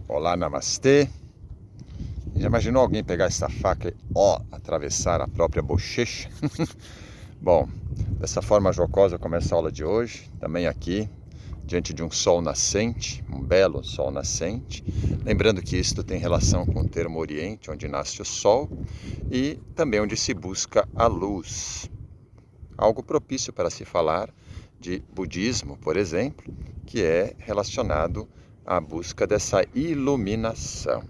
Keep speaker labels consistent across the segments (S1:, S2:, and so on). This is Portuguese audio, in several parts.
S1: Olá, namastê. Já imaginou alguém pegar essa faca e atravessar a própria bochecha? Bom, dessa forma jocosa eu começo a aula de hoje, também aqui, diante de um sol nascente, um belo sol nascente. Lembrando que isto tem relação com o termo Oriente, onde nasce o sol, e também onde se busca a luz. Algo propício para se falar de budismo, por exemplo, que é relacionado à busca dessa iluminação.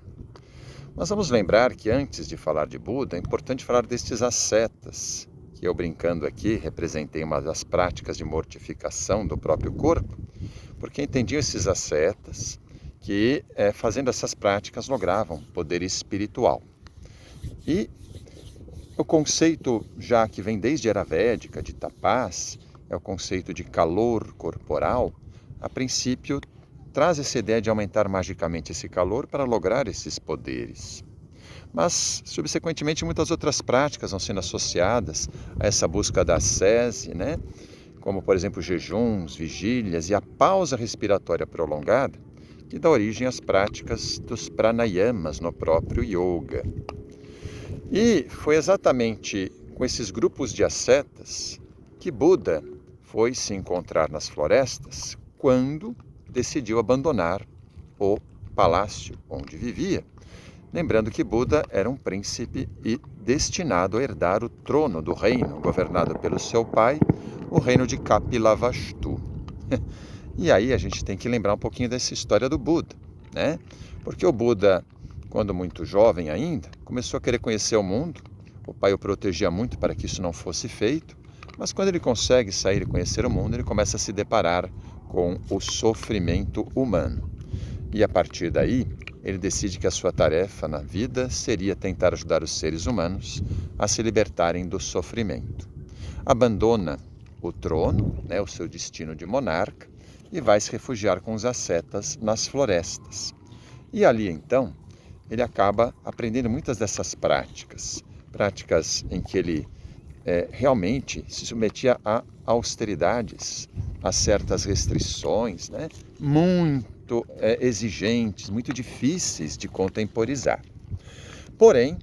S1: Mas vamos lembrar que antes de falar de Buda, é importante falar destes ascetas, que eu brincando aqui representei uma das práticas de mortificação do próprio corpo, porque entendiam esses ascetas que fazendo essas práticas logravam poder espiritual. E o conceito, já que vem desde a era védica, de tapas, é o conceito de calor corporal, a princípio traz essa ideia de aumentar magicamente esse calor para lograr esses poderes. Mas, subsequentemente, muitas outras práticas vão sendo associadas a essa busca da ascese, como, por exemplo, jejuns, vigílias e a pausa respiratória prolongada, que dá origem às práticas dos pranayamas no próprio yoga. E foi exatamente com esses grupos de ascetas que Buda foi se encontrar nas florestas quando decidiu abandonar o palácio onde vivia. Lembrando que Buda era um príncipe e destinado a herdar o trono do reino, governado pelo seu pai, o reino de Kapilavastu. E aí a gente tem que lembrar um pouquinho dessa história do Buda, Porque o Buda, quando muito jovem ainda, começou a querer conhecer o mundo. O pai o protegia muito para que isso não fosse feito, mas quando ele consegue sair e conhecer o mundo, ele começa a se deparar com o sofrimento humano. E a partir daí, ele decide que a sua tarefa na vida seria tentar ajudar os seres humanos a se libertarem do sofrimento. Abandona o trono, o seu destino de monarca, e vai se refugiar com os ascetas nas florestas. E ali, então, ele acaba aprendendo muitas dessas práticas em que ele realmente se submetia a austeridades, a certas restrições, muito exigentes, muito difíceis de contemporizar. Porém,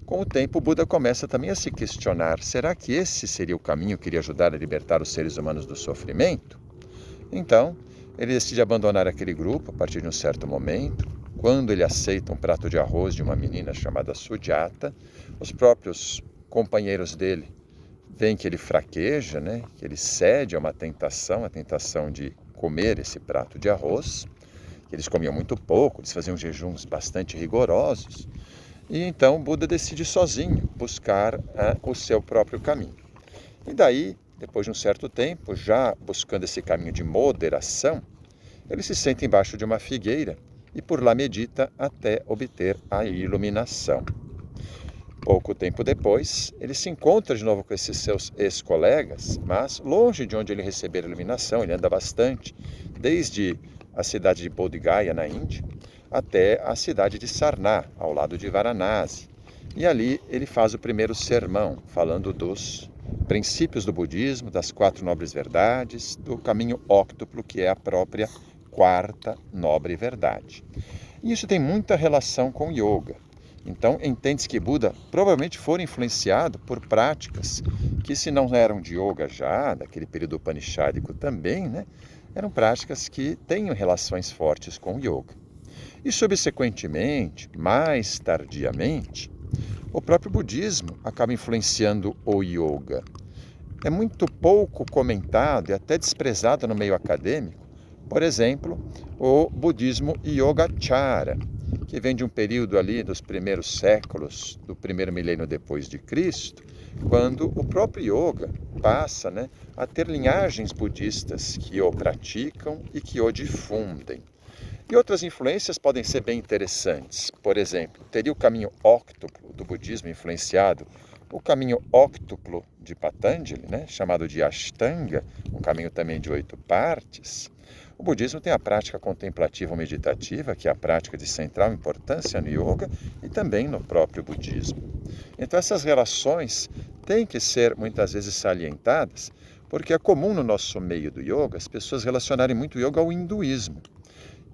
S1: com o tempo, o Buda começa também a se questionar: será que esse seria o caminho que iria ajudar a libertar os seres humanos do sofrimento? Então, ele decide abandonar aquele grupo a partir de um certo momento. Quando ele aceita um prato de arroz de uma menina chamada Sujata, os próprios companheiros dele veem que ele fraqueja, que ele cede a uma tentação, a tentação de comer esse prato de arroz. Eles comiam muito pouco, eles faziam jejuns bastante rigorosos. E então Buda decide sozinho buscar o seu próprio caminho. E daí, depois de um certo tempo, já buscando esse caminho de moderação, ele se senta embaixo de uma figueira e por lá medita até obter a iluminação. Pouco tempo depois, ele se encontra de novo com esses seus ex-colegas, mas longe de onde ele receber a iluminação. Ele anda bastante, desde a cidade de Bodh Gaya, na Índia, até a cidade de Sarna, ao lado de Varanasi. E ali ele faz o primeiro sermão, falando dos princípios do budismo, das 4 nobres verdades, do caminho óctuplo, que é a própria 4ª nobre verdade. E isso tem muita relação com yoga. Então, entende-se que Buda provavelmente foi influenciado por práticas que, se não eram de yoga já, daquele período upanishádico também, eram práticas que têm relações fortes com o yoga. E, subsequentemente, mais tardiamente, o próprio budismo acaba influenciando o yoga. É muito pouco comentado e até desprezado no meio acadêmico, por exemplo, o budismo Yogacara, que vem de um período ali dos primeiros séculos, do primeiro milênio depois de Cristo, quando o próprio yoga passa a ter linhagens budistas que o praticam e que o difundem. E outras influências podem ser bem interessantes. Por exemplo, teria o caminho óctuplo do budismo influenciado o caminho óctuplo de Patanjali, chamado de Ashtanga, um caminho também de 8 partes. O budismo tem a prática contemplativa ou meditativa, que é a prática de central importância no yoga e também no próprio budismo. Então essas relações têm que ser muitas vezes salientadas, porque é comum no nosso meio do yoga as pessoas relacionarem muito o yoga ao hinduísmo.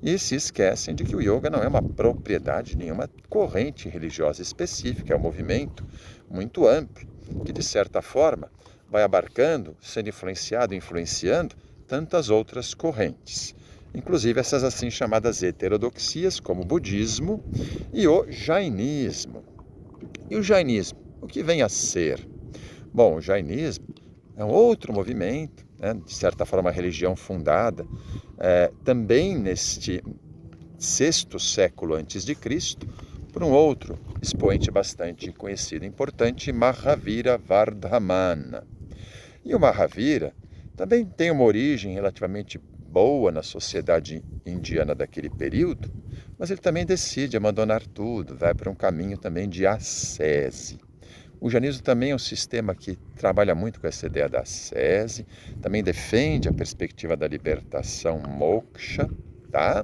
S1: e se esquecem de que o yoga não é uma propriedade de nenhuma corrente religiosa específica, é um movimento muito amplo, que de certa forma vai abarcando, sendo influenciado e influenciando tantas outras correntes. Inclusive essas assim chamadas heterodoxias, como o budismo e o jainismo. E o jainismo, o que vem a ser? Bom, o jainismo é um outro movimento, né, de certa forma uma religião fundada também neste sexto século antes de Cristo, por um outro expoente bastante conhecido e importante, Mahavira Vardhamana. E o Mahavira também tem uma origem relativamente boa na sociedade indiana daquele período, mas ele também decide abandonar tudo, vai para um caminho também de ascese. O jainismo também é um sistema que trabalha muito com essa ideia da ascese, também defende a perspectiva da libertação moksha, tá?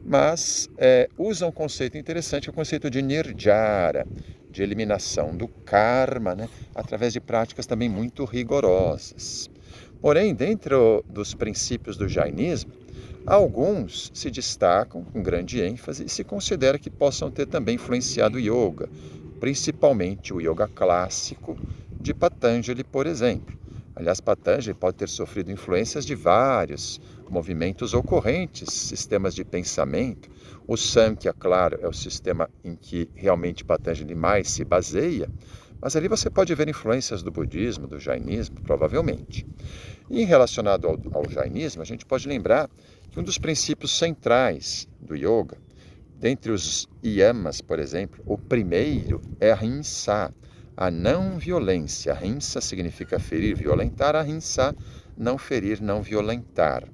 S1: Mas usa um conceito interessante, que é o conceito de nirjara, de eliminação do karma, né? Através de práticas também muito rigorosas. Porém, dentro dos princípios do jainismo, alguns se destacam com grande ênfase e se considera que possam ter também influenciado o yoga, principalmente o yoga clássico de Patanjali, por exemplo. Aliás, Patanjali pode ter sofrido influências de vários movimentos ocorrentes, sistemas de pensamento. O Samkhya, claro, é o sistema em que realmente Patanjali mais se baseia, mas ali você pode ver influências do budismo, do jainismo, provavelmente. E relacionado ao jainismo, a gente pode lembrar que um dos princípios centrais do yoga, dentre os yamas, por exemplo, o primeiro é a ahimsa, a não violência. Ahimsa significa ferir, violentar, ahimsa, não ferir, não violentar.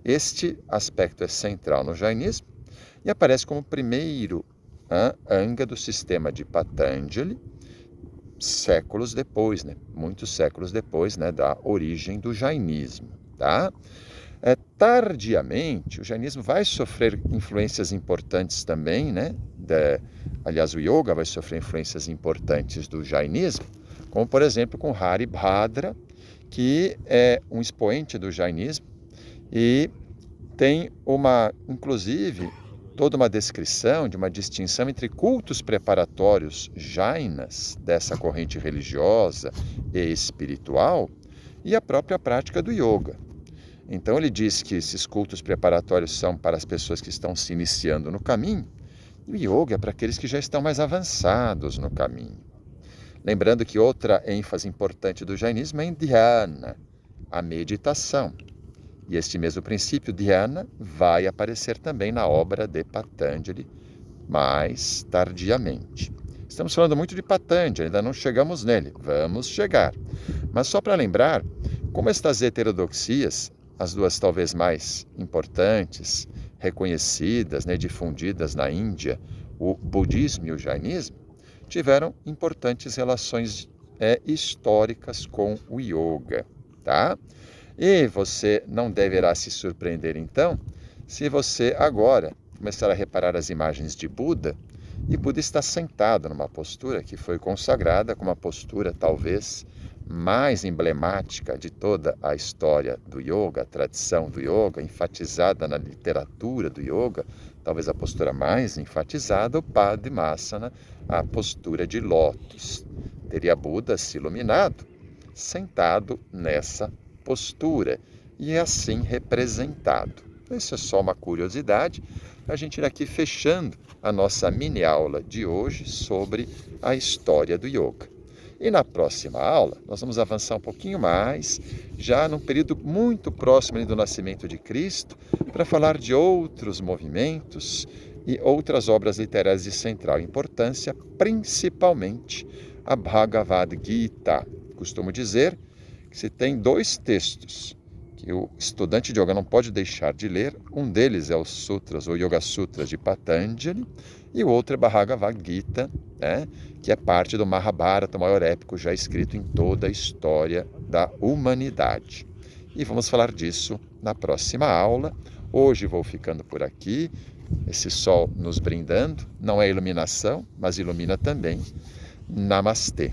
S1: Este aspecto é central no jainismo e aparece como primeiro anga do sistema de Patanjali, séculos depois, né? Muitos séculos depois, né, da origem do jainismo, tá? Tardiamente, o jainismo vai sofrer influências importantes também, né? Aliás, o yoga vai sofrer influências importantes do jainismo, como por exemplo com Haribhadra, que é um expoente do jainismo e tem inclusive, toda uma descrição de uma distinção entre cultos preparatórios jainas, dessa corrente religiosa e espiritual, e a própria prática do yoga. Então ele diz que esses cultos preparatórios são para as pessoas que estão se iniciando no caminho, e o yoga é para aqueles que já estão mais avançados no caminho. Lembrando que outra ênfase importante do jainismo é em dhyana, a meditação. E este mesmo princípio, dhyana, vai aparecer também na obra de Patanjali mais tardiamente. Estamos falando muito de Patanjali, ainda não chegamos nele, vamos chegar. Mas só para lembrar, como estas heterodoxias, as duas talvez mais importantes, reconhecidas, né, difundidas na Índia, o budismo e o jainismo, tiveram importantes relações históricas com o yoga, tá? E você não deverá se surpreender, então, se você agora começar a reparar as imagens de Buda, e Buda está sentado numa postura que foi consagrada como a postura, talvez, mais emblemática de toda a história do yoga, a tradição do yoga, enfatizada na literatura do yoga, talvez a postura mais enfatizada, o Padmasana, a postura de lótus. Teria Buda se iluminado, sentado nessa postura e assim representado. Isso é só uma curiosidade, a gente ir aqui fechando a nossa mini aula de hoje sobre a história do yoga. E na próxima aula, nós vamos avançar um pouquinho mais, já num período muito próximo do nascimento de Cristo, para falar de outros movimentos e outras obras literárias de central importância, principalmente a Bhagavad Gita. Costumo dizer que se tem dois textos que o estudante de yoga não pode deixar de ler, um deles é os Sutras, ou Yoga Sutras de Patanjali, e o outro é Bhagavad Gita, né, que é parte do Mahabharata, o maior épico já escrito em toda a história da humanidade. E vamos falar disso na próxima aula. Hoje vou ficando por aqui, esse sol nos brindando, não é iluminação, mas ilumina também. Namastê.